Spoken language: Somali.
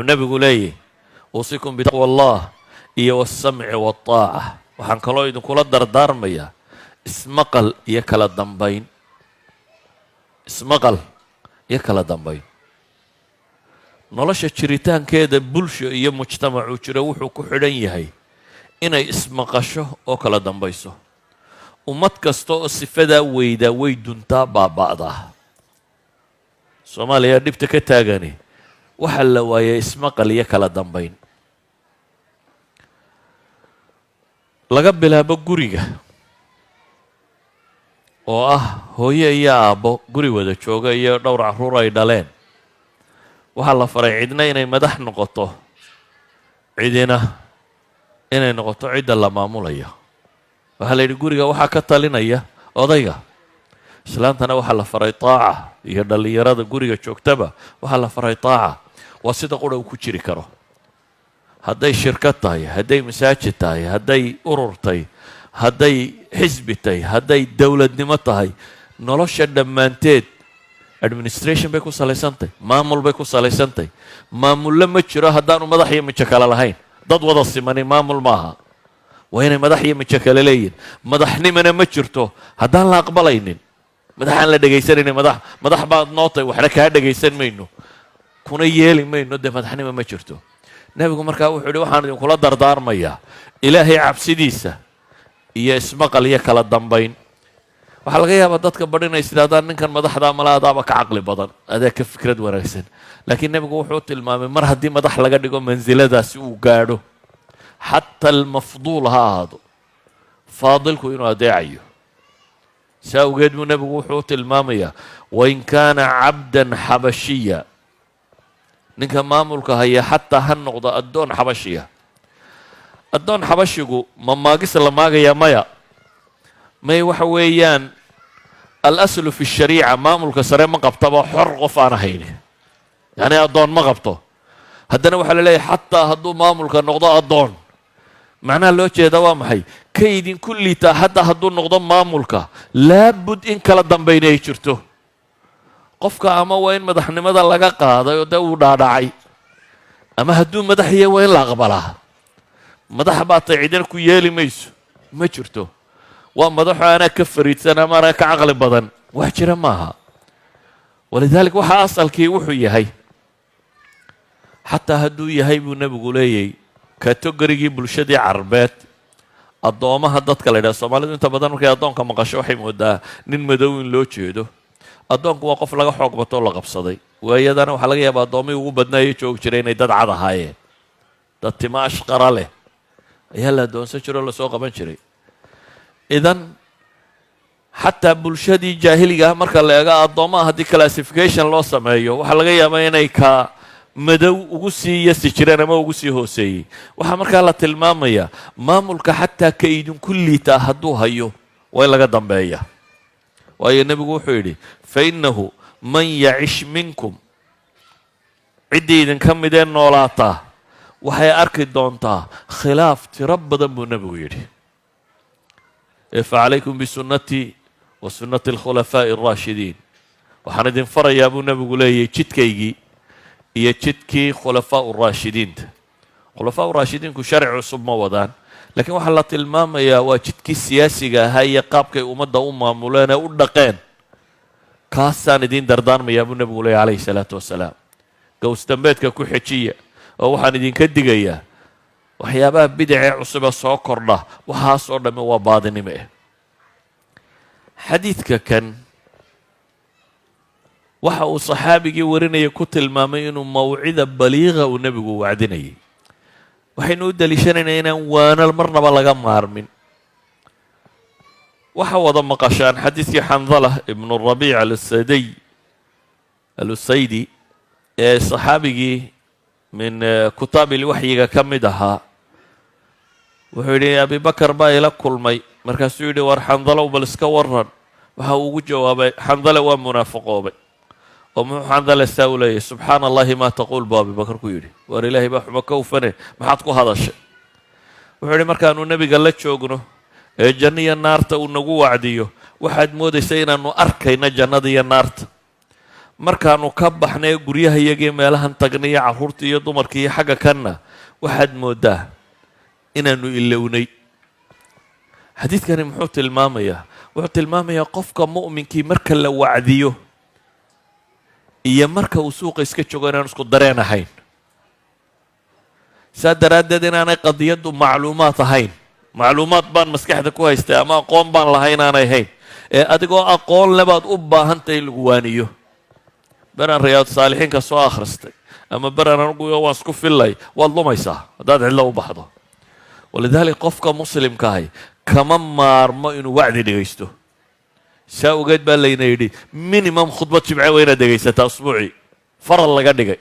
النبي قولي أوصيكم بتقوى الله والسمع والطاعة waxaan kaloo idinkula dardaarmayaa ismaqal iyo kala dambayn nolosha jiritaankeeda bulsho iyo mujtamacu jira wuxuu ku xidhan yahay inay ismaqasho oo kala dambayso ummad kasta oo sifadaa weydaa way duntaa baaba'daa Soomaaliya dhibta ka taagani waxa la waayay ismaqal iyo kala dambayn laga bilaabo guriga oo hooyo iyo aabbo guri wada jooga iyo dhowr carruur ay dhaleen waxaa la faray cidna inay madax noqoto cidina inay noqoto cidda la maamulayo waxaa la yidhi guriga waxaa ka talinaya odayga islaantana waxaa la faray taaca iyo dhallinyarada guriga joogtaba waxaa la faray taaca waa sida qura uu ku jiri karo hadday shirkad tahay hadday masaajid tahay hadday urur tahay hadday xisbi tahay hadday dowladnimo tahay nolosha dhammaanteed administration bay ku salaysantahay maamul bay ku salaysantahay maamulle ma jiro haddaanu madax iyo mijo kale lahayn dad wada simani maamul maaha waa inay madax iyo mijo kale leeyihin madaxnimana ma jirto haddaan la aqbalaynin madaxaan la dhegaysanaynin madax baad noo tahay waxna kaa dhegaysan mayno kuna yeeli mayno dee madaxnimo ma jirto nebigu markaa wuxuu yidhi waxaan idinkula dardaarmayaa ilaahay cabsidiisa iyo ismaqal iyo kala dambayn waxaa laga yaabaa dadka badhinay sidaahdaan ninkan madaxdaa malaadaaba ka caqli badan adaa ka fikrad wanaagsan laakiin nebigu wuxuu tilmaamay mar haddii madax laga dhigo mansiladaasi uu gaadho xataa almafduul ha ahaado faadilku inuu adeecayo saa awgeed buu nebigu wuxuu tilmaamayaa wain kaana cabdan xabashiya ninka maamulka haya xataa ha noqdo addoon xabashiya addoon xabashigu ma maagis la maagayaa maya may waxa weeyaan alaslu fi shariica maamulka sare ma qabtaba xor qof aan ahayni yacni addoon ma qabto haddana waxaa la leeyahay xataa hadduu maamulka noqdo addoon macnaha loo jeeda waa maxay ka idinku liitaa hadda hadduu noqdo maamulka laabud in kala dambayna ay jirto qofka ama waa in madaxnimada laga qaaday oo dee uu dhaadhacay ama hadduu madaxiya waa in la aqbalaa madax baa tay cidina ku yeeli mayso ma jirto waa madaxo anaa ka fariidsan ama anaa ka caqli badan wax jira maaha walidaalika waxaa asalkii wuxuu yahay xataa hadduu yahay buu nebigu leeyay kategorigii bulshadii carbeed addoomaha dadka la yidhaha soomaalidu inta badan markay addoonka maqasho waxay moodaa nin madow in loo jeedo addoonku waa qof laga xoog batoo la qabsaday waayadana waxaa laga yaabaa addoommihii ugu badnaayo joogi jiray inay dad cad ahaayeen dad tima ashqara leh ayaa la addoonsan jiro o lasoo qaban jiray idan xataa bulshadii jaahiliga ah marka la eego addoommaha haddii classification loo sameeyo waxaa laga yaabaa inay ka madow ugu sii yasi jireen ama ugu sii hooseeyey waxaa markaa la tilmaamayaa maamulka xataa ka idinku liitaa hadduu hayo waa in laga dambeeya waayo nebigu wuxuu yidhi fainahu man yacish minkum ciddii idinka midee noolaataa waxay arki doontaa khilaaf tiro badan buu nebigu yidhi facalaykum bisunnatii wa sunnati alkhulafaa'i alraashidiin waxaan idin farayaa buu nebigu leeyahy jidkaygii iyo jidkii khulafaa'u raashidiinta khulafaa'u raashidiinku sharci cusub ma wadaan laakiin waxaa la tilmaamayaa waa jidkii siyaasiga ahaa iyo qaabkay ummadda u maamuleen ee u dhaqeen kaasaan idiin dardaarmayaa buu nebigu leeyahy calayhi salaatu wasalaam gowsdambeedka ku xejiya oo waxaan idinka digayaa waxyaabaha bidacee cusube soo kordha waxaasoo dhamme waa baadinimo ah xadiidka kan waxa uu saxaabigii warinaya ku tilmaamay inuu mawcida baliiqa uu nebigu wacdinayay waxaynu u daliishanaynaa inaan waanal marnaba laga maarmin waxa wada maqashaan xadiidkii xandala ibnu rabiic alusaydi ee saxaabigii min kutaabilwaxyiga ka mid ahaa wuxuu yidhi abi bakar baa ila kulmay markaasuu yidhi war xandalow bal iska waran waxa uu ugu jawaabay xandale waa munaafiqoobay oo muxuu xandale saa u leeyahy subxaana allahi maa taquul buu abi bakar ku yidhi war ilaahay baa xumo ka ufane maxaad ku hadashay wuxuu yidhi markaanu nebiga la joogno ee janno iyo naarta uu nagu wacdiyo waxaad moodaysa inaanu arkayna jannada iyo naarta markaanu ka baxnay guryaha iyagii meelahan tagnay iyo carruurtii iyo dumarkii iyo xagga kanna waxaad mooddaa inaanu ilownay. xadiidkani muxuu tilmaamayaa? wuxuu tilmaamayaa qofka mu'minkii marka la wacdiyo iyo marka uu suuqa iska joogo inaan isku dareen ahayn. saa daraaddeed inaanay qadiyaddu macluumaad ahayn, macluumaad baan maskaxda ku haystay ama aqoon baan lahay inaanay hayn, ee adigoo aqoon lebaad u baahantahay in lagu waaniyo. beraan riyaadu saalixiinka soo akhristay ama beraan anugu waan isku fillay, waad lumaysaa haddaad cidlo u baxdo. walidaalika qofka muslimkaahi kama maarmo inuu wacdi dhegaysto. saa ogeed baa layna yidhi minimum khudbad jimce waa inaad dhegaysataa usbuucii, faral laga dhigay.